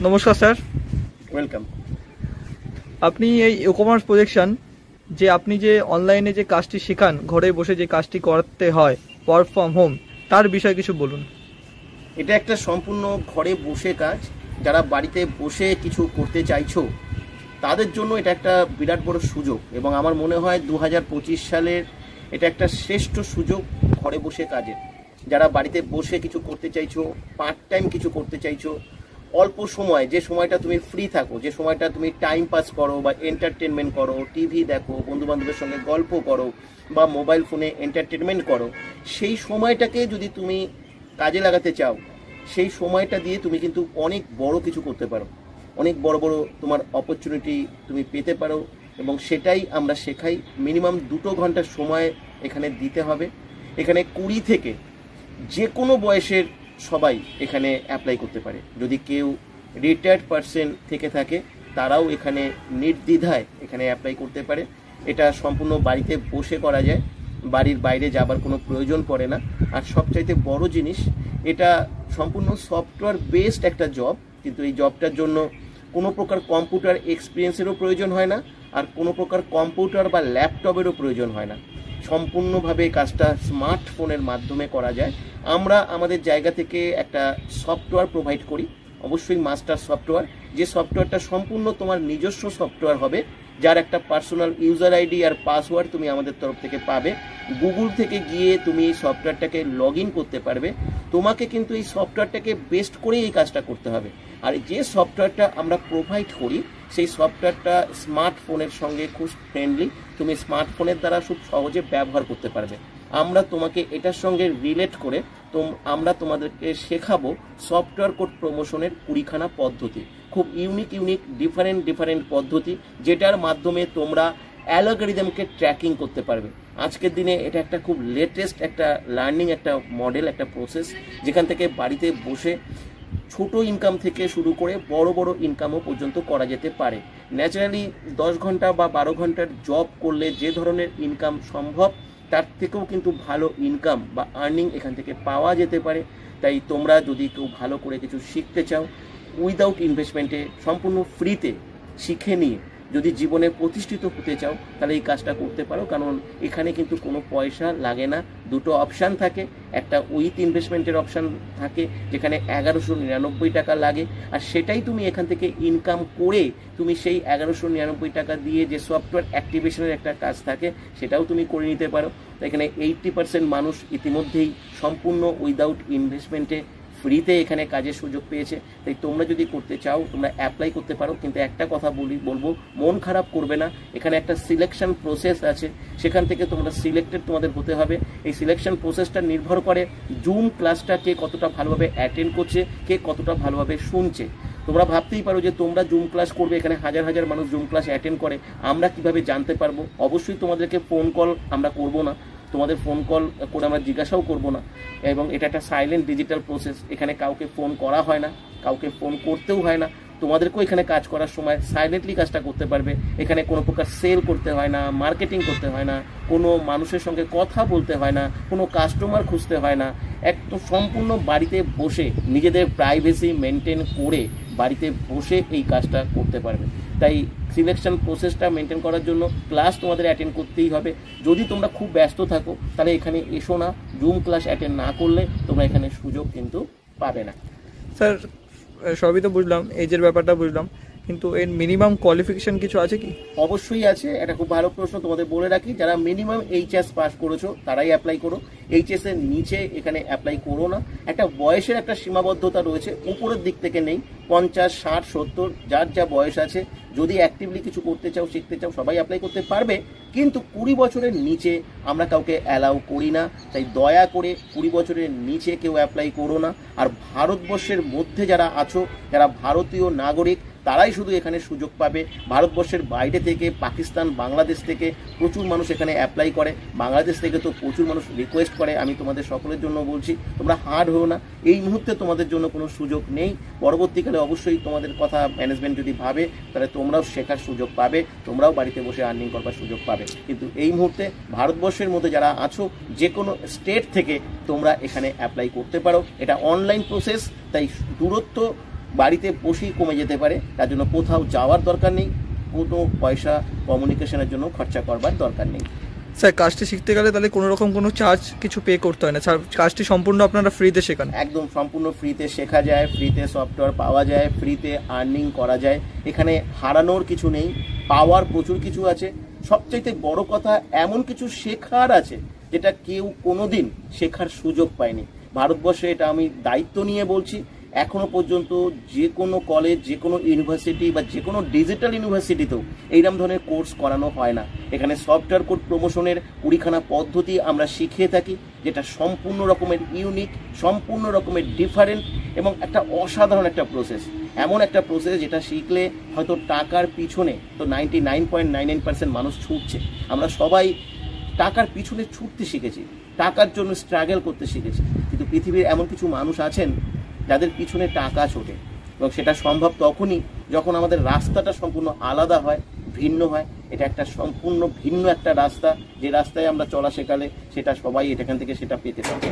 নমস্কার sir. Welcome. আপনি এই ই-কমার্স প্রজেকশন যে আপনি যে অনলাইনে যে কাজটি শেখান, ঘরে বসে যে কাজটি করতে হয় ওয়ার্ক ফ্রম হোম, তার বিষয়ে কিছু বলুন। এটা একটা সম্পূর্ণ ঘরে বসে কাজ। যারা বাড়িতে বসে কিছু করতে চাইছো তাদের জন্য এটা একটা বিরাট বড় সুযোগ, এবং আমার মনে হয় 2025 সালের এটা একটা শ্রেষ্ঠ সুযোগ ঘরে বসে কাজের। যারা বাড়িতে বসে কিছু করতে চাইছো, পার্ট টাইম কিছু করতে চাইছো, অল্প সময়, যে সময়টা তুমি ফ্রি থাকো, যে সময়টা তুমি টাইম পাস করো বা এন্টারটেনমেন্ট করো, টিভি দেখো, বন্ধুবান্ধবের সঙ্গে গল্প করো বা মোবাইল ফোনে এন্টারটেনমেন্ট করো, সেই সময়টাকে যদি তুমি কাজে লাগাতে চাও, সেই সময়টা দিয়ে তুমি কিন্তু অনেক বড় কিছু করতে পারো, অনেক বড় বড় তোমার অপরচুনিটি তুমি পেতে পারো। এবং সেটাই আমরা শেখাই। মিনিমাম 2 ঘন্টার সময় এখানে দিতে হবে। এখানে 20 থেকে যে কোনো বয়সের সবাই এখানে অ্যাপ্লাই করতে পারে। যদি কেউ রিটায়ার্ড পারসন থেকে থাকে তারাও এখানে নির্দ্বিধায় এখানে অ্যাপ্লাই করতে পারে। এটা সম্পূর্ণ বাড়িতে বসে করা যায়, বাড়ির বাইরে যাবার কোনো প্রয়োজন পড়ে না। আর সবচাইতে বড় জিনিস, এটা সম্পূর্ণ সফটওয়্যার বেসড একটা জব, কিন্তু এই জবটার জন্য কোনো প্রকার কম্পিউটার এক্সপিরিয়েন্সেরও প্রয়োজন হয় না, আর কোনো প্রকার কম্পিউটার বা ল্যাপটপেরও প্রয়োজন হয় না। সম্পূর্ণভাবে কাজটা স্মার্টফোনের মাধ্যমে করা যায়। আমরা আমাদের জায়গা থেকে একটা সফটওয়্যার প্রোভাইড করি, অবশ্যই মাস্টার সফটওয়্যার, যে সফটওয়্যারটা সম্পূর্ণ তোমার নিজস্ব সফটওয়্যার হবে, যার একটা পার্সোনাল ইউজার আইডি আর পাসওয়ার্ড তুমি আমাদের তরফ থেকে পাবে। গুগল থেকে গিয়ে তুমি এই সফটওয়্যারটাকে লগ ইন করতে পারবে। তোমাকে কিন্তু এই সফটওয়্যারটাকে বেস্ট করেই এই কাজটা করতে হবে। আর যে সফটওয়্যারটা আমরা প্রোভাইড করি, সেই সফটওয়্যারটা স্মার্টফোনের সঙ্গে খুব ফ্রেন্ডলি, তুমি স্মার্টফোনের দ্বারা খুব সহজে ব্যবহার করতে পারবে। আমরা তোমাকে এটার সঙ্গে রিলেট করে আমরা তোমাদেরকে শেখাবো সফটওয়্যার কোড প্রমোশনের 20খানা পদ্ধতি, খুব ইউনিক ডিফারেন্ট পদ্ধতি, যেটার মাধ্যমে তোমরা অ্যালগরিদমকে ট্র্যাকিং করতে পারবে। আজকের দিনে এটা একটা খুব লেটেস্ট একটা লার্নিং একটা মডেল, একটা প্রসেস, যেখান থেকে বাড়িতে বসে ছোট ইনকাম থেকে শুরু করে বড় বড় ইনকামও পর্যন্ত করা যেতে পারে। ন্যাচারালি 10 ঘন্টা বা 12 ঘন্টার জব করলে যে ধরনের ইনকাম সম্ভব, তার থেকেও কিন্তু ভালো ইনকাম বা আর্নিং এখান থেকে পাওয়া যেতে পারে। তাই তোমরা যদি কেউ ভালো করে কিছু শিখতে চাও, উইদাউট ইনভেস্টমেন্টে সম্পূর্ণ ফ্রিতে শিখে নিয়ে যদি জীবনে প্রতিষ্ঠিত হতে চাও, তাহলে এই কাজটা করতে পারো। কারণ এখানে কিন্তু কোনো পয়সা লাগে না। দুটো অপশান থাকে, একটা উইথ ইনভেস্টমেন্টের অপশান থাকে, যেখানে 1199 টাকা লাগে, আর সেটাই তুমি এখান থেকে ইনকাম করে তুমি সেই 1199 টাকা দিয়ে যে সফটওয়্যার অ্যাক্টিভেশনের একটা কাজ থাকে, সেটাও তুমি করে নিতে পারো। তো এখানে 80% মানুষ ইতিমধ্যেই সম্পূর্ণ উইদাউট ইনভেস্টমেন্টে ফ্রিতে এখানে কাজের সুযোগ পেয়েছে। তাই তোমরা যদি করতে চাও তোমরা অ্যাপ্লাই করতে পারো। কিন্তু একটা কথা বলবো, মন খারাপ করবে না। এখানে একটা সিলেকশন প্রসেস আছে, সেখান থেকে তোমরা সিলেক্টেড তোমাদের হতে হবে। এই সিলেকশন প্রসেসটা নির্ভর করে জুম ক্লাসটা কে কতটা ভালোভাবে অ্যাটেন্ড করছে, কে কতটা ভালোভাবে শুনছে। তোমরা ভাবতেই পারো যে তোমরা জুম ক্লাস করবে, এখানে হাজার হাজার মানুষ জুম ক্লাস অ্যাটেন্ড করে, আমরা কিভাবে জানতে পারবো? অবশ্যই তোমাদেরকে ফোন কল আমরা করবো না, তোমাদের ফোন কল করে আমরা জিজ্ঞাসাও করবো না। এবং এটা একটা সাইলেন্ট ডিজিটাল প্রসেস, এখানে কাউকে ফোন করা হয় না, কাউকে ফোন করতেও হয় না। তোমাদেরকেও এখানে কাজ করার সময় সাইলেন্টলি কাজটা করতে পারবে। এখানে কোনো প্রকার সেল করতে হয় না, মার্কেটিং করতে হয় না, কোনো মানুষের সঙ্গে কথা বলতে হয় না, কোনো কাস্টমার খুঁজতে হয় না। একদম সম্পূর্ণ বাড়িতে বসে নিজেদের প্রাইভেসি মেনটেন করে বাড়িতে বসে এই কাজটা করতে পারবে। তাই সিলেকশন প্রসেসটা মেনটেন করার জন্য ক্লাস তোমাদের অ্যাটেন্ড করতেই হবে। যদি তোমরা খুব ব্যস্ত থাকো তাহলে এখানে এসো না, জুম ক্লাস অ্যাটেন্ড না করলে তোমরা এখানে সুযোগ কিন্তু পাবে না। স্যার, সবই তো বুঝলাম, এজের ব্যাপারটা বুঝলাম, কিন্তু এর মিনিমাম কোয়ালিফিকেশন কিছু আছে কি? অবশ্যই আছে। এটা খুব ভালো প্রশ্ন, তোমাদের বলে রাখি, যারা মিনিমাম এইচএস পাস করেছো তারাই অ্যাপ্লাই করো। এইচএস এর নিচে এখানে অ্যাপ্লাই করো না। একটা বয়সের একটা সীমাবদ্ধতা রয়েছে, উপরের দিক থেকে নেই। 50, 60, 70 যার যা বয়স আছে, যদি অ্যাক্টিভলি কিছু করতে চাও, শিখতে চাও, সবাই অ্যাপ্লাই করতে পারবে। কিন্তু 20 বছরের নিচে আমরা কাউকে অ্যালাউ করি না। তাই দয়া করে 20 বছরের নিচে কেউ অ্যাপ্লাই করো না। আর ভারতবর্ষের মধ্যে যারা আছো, যারা ভারতীয় নাগরিক, তারাই শুধু এখানে সুযোগ পাবে। ভারতবর্ষের বাইরে থেকে, পাকিস্তান, বাংলাদেশ থেকে প্রচুর মানুষ এখানে অ্যাপ্লাই করে। বাংলাদেশ থেকে তো প্রচুর মানুষ রিকোয়েস্ট করে। আমি তোমাদের সকলের জন্য বলছি, তোমরা হার্ড হও না। এই মুহূর্তে তোমাদের জন্য কোনো সুযোগ নেই। পরবর্তীকালে অবশ্যই তোমাদের কথা ম্যানেজমেন্ট যদি ভাবে, তাহলে তোমরাও শেখার সুযোগ পাবে, তোমরাও বাড়িতে বসে আর্নিং করবার সুযোগ পাবে। কিন্তু এই মুহূর্তে ভারতবর্ষের মধ্যে যারা আছো, যে কোনো স্টেট থেকে তোমরা এখানে অ্যাপ্লাই করতে পারো। এটা অনলাইন প্রসেস, তাই দূরত্ব বাড়িতে বসেই কমে যেতে পারে। তার জন্য কোথাও যাওয়ার দরকার নেই, কোনো পয়সা কমিউনিকেশনের জন্য খরচা করবার দরকার নেই। স্যার কাজটি শিখতে গেলে তাহলে কোনো রকম কোনো চার্জ কিছু পে করতে হয় না স্যার? কাজটি সম্পূর্ণ আপনারা ফ্রিতে শেখান? একদম সম্পূর্ণ ফ্রিতে শেখা যায়, ফ্রিতে সফটওয়্যার পাওয়া যায়, ফ্রিতে আর্নিং করা যায়। এখানে হারানোর কিছু নেই, পাওয়ার প্রচুর কিছু আছে। সবচাইতে বড় কথা, এমন কিছু শেখার আছে যেটা কেউ কোনোদিন শেখার সুযোগ পায়নি ভারতবর্ষে। এটা আমি দায়িত্ব নিয়ে বলছি। এখনো পর্যন্ত যে কোনো কলেজ, যে কোনো ইউনিভার্সিটি বা যে কোনো ডিজিটাল ইউনিভার্সিটিতেও এইরকম ধরনের কোর্স করানো হয় না। এখানে সফটওয়্যার কোড প্রমোশনের 20খানা পদ্ধতি আমরা শিখিয়ে থাকি, যেটা সম্পূর্ণ রকমের ইউনিক, সম্পূর্ণ রকমের ডিফারেন্ট এবং একটা অসাধারণ একটা প্রসেস। এমন একটা প্রসেস যেটা শিখলে হয়তো টাকার পিছনে তো 99.99% মানুষ ছুটছে। আমরা সবাই টাকার পিছনে ছুটতে শিখেছি, টাকার জন্য স্ট্রাগল করতে শিখেছি, কিন্তু পৃথিবীর এমন কিছু মানুষ আছেন যাদের পিছনে টাকা ছোটে। এবং সেটা সম্ভব তখনই যখন আমাদের রাস্তাটা সম্পূর্ণ আলাদা হয়, ভিন্ন হয়। এটা একটা সম্পূর্ণ ভিন্ন একটা রাস্তা, যে রাস্তায় আমরা চলা শেখালে সেটা সবাই এখান থেকে সেটা পেতে পারে।